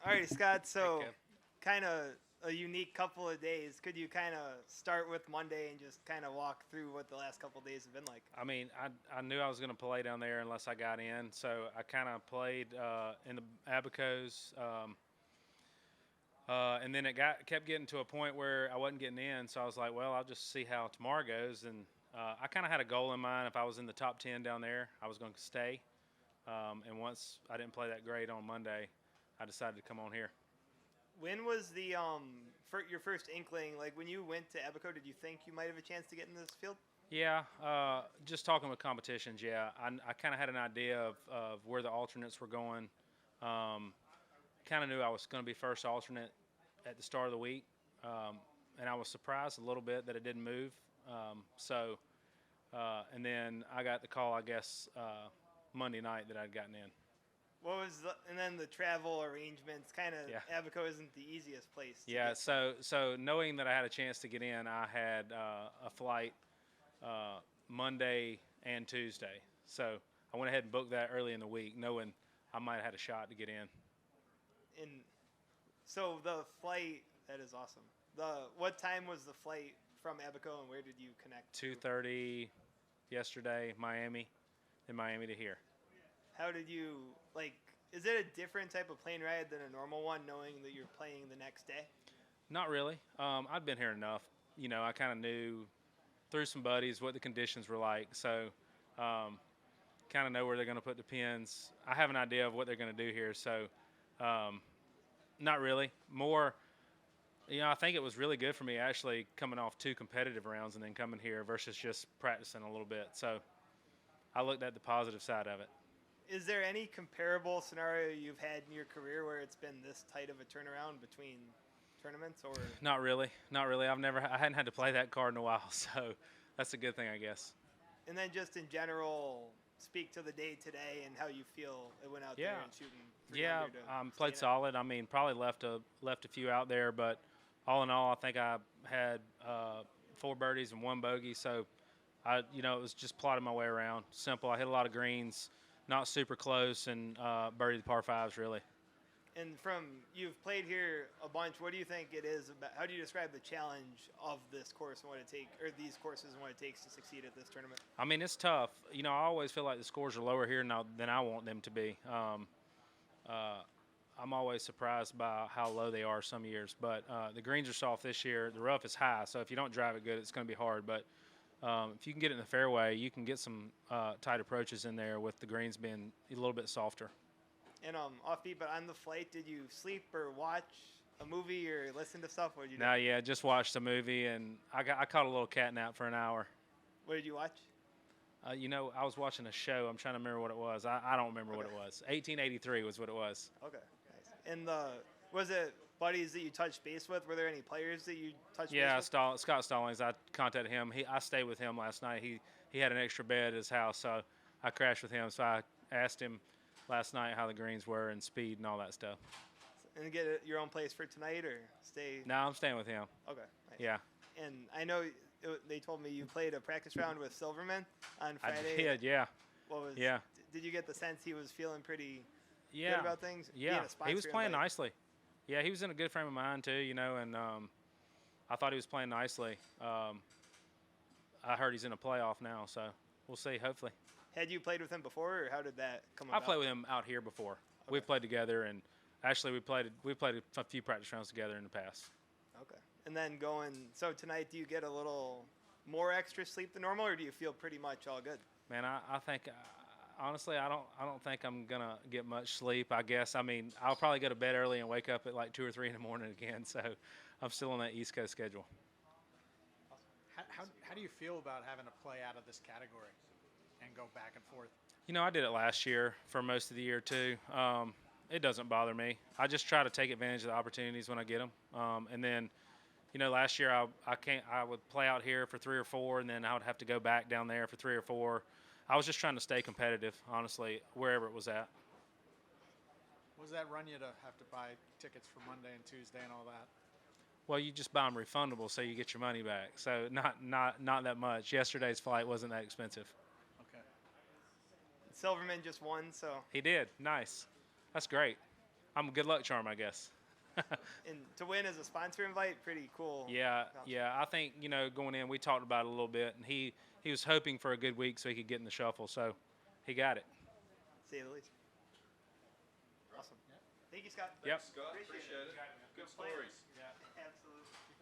All right, Scott. So, Kev. kind of a unique couple of days. Could you kind of start with Monday and just kind of walk through what the last couple of days have been like? I mean, I knew I was going to play down there unless I got in, so I kind of played in the Abacos, and then it kept getting to a point where I wasn't getting in. So I was like, well, I'll just see how tomorrow goes. And I kind of had a goal in mind. If I was in the top 10 down there, I was going to stay. And once I didn't play that great on Monday, I decided to come on here. When was the your first inkling? Like when you went to Abaco, did you think you might have a chance to get in this field? Yeah, just talking with competitions, yeah. I kind of had an idea of where the alternates were going. Kind of knew I was going to be first alternate at the start of the week, and I was surprised a little bit that it didn't move. And then I got the call, I guess, Monday night that I'd gotten in. And then the travel arrangements? Kind of, Yeah. Abaco isn't the easiest place. Yeah, so knowing that I had a chance to get in, I had a flight Monday and Tuesday. So I went ahead and booked that early in the week, knowing I might have had a shot to get in. And so the flight, that is awesome. What time was the flight from Abaco, and where did you connect? 2:30 yesterday, Miami, and Miami to here. How did you is it a different type of plane ride than a normal one, knowing that you're playing the next day? Not really. I'd been here enough. I kind of knew through some buddies what the conditions were like. So kind of know where they're going to put the pins. I have an idea of what they're going to do here. So not really. More, I think it was really good for me actually coming off 2 competitive rounds and then coming here versus just practicing a little bit. So I looked at the positive side of it. Is there any comparable scenario you've had in your career where it's been this tight of a turnaround between tournaments, or? Not really. I hadn't had to play that card in a while, so that's a good thing, I guess. And then just in general, speak to the day today and how you feel it went out there and shooting 300 to played solid. I mean, probably left a few out there, but all in all, I think I had 4 birdies and 1 bogey. So it was just plotting my way around. Simple. I hit a lot of greens, not super close, and birdied the par 5s really. And you've played here a bunch. What do you think it is about? How do you describe the challenge of this course and what it takes, or these courses and what it takes to succeed at this tournament? I mean, it's tough. I always feel like the scores are lower here now than I want them to be. I'm always surprised by how low they are some years. But the greens are soft this year. The rough is high, so if you don't drive it good, it's going to be hard. But if you can get it in the fairway, you can get some tight approaches in there with the greens being a little bit softer. And offbeat, but on the flight, did you sleep or watch a movie or listen to stuff? What did you do? No, yeah, just watched a movie, and I caught a little cat nap for an hour. What did you watch? I was watching a show. I'm trying to remember what it was. I don't remember what it was. 1883 was what it was. Okay, nice. And was it buddies that you touched base with? Were there any players that you touched base with? Yeah, Scott Stallings. I contacted him. I stayed with him last night. He had an extra bed at his house, so I crashed with him. So I asked him last night how the greens were and speed and all that stuff. And get your own place for tonight, or stay? No, I'm staying with him. Okay. Nice. Yeah. And I know they told me you played a practice round with Silverman on Friday. I did, yeah. Did you get the sense he was feeling pretty good about things? Yeah, he was playing nicely. Yeah, he was in a good frame of mind too, and I thought he was playing nicely. I heard he's in a playoff now, so we'll see, hopefully. Had you played with him before, or how did that come about? I played with him out here before. Okay. We've played together, and actually we played a few practice rounds together in the past. Okay. And then so tonight, do you get a little more extra sleep than normal, or do you feel pretty much all good? Man, I think honestly, I don't think I'm gonna get much sleep. I guess. I mean, I'll probably go to bed early and wake up at like 2 or 3 in the morning again. So I'm still on that East Coast schedule. How do you feel about having to play out of this category and go back and forth? I did it last year for most of the year too. It doesn't bother me. I just try to take advantage of the opportunities when I get them. And then, last year I would play out here for 3 or 4, and then I would have to go back down there for 3 or 4. I was just trying to stay competitive, honestly, wherever it was at. What does that run you to have to buy tickets for Monday and Tuesday and all that? Well, you just buy them refundable, so you get your money back. So not that much. Yesterday's flight wasn't that expensive. Silverman just won, so. He did. Nice. That's great. I'm a good luck charm, I guess. And to win as a sponsor invite, pretty cool. Yeah. I think, you know, going in, we talked about it a little bit, and he was hoping for a good week so he could get in the shuffle. So he got it. To say the least. Awesome. Thank you, Scott. Yep. Scott, appreciate it. Good stories. Yeah.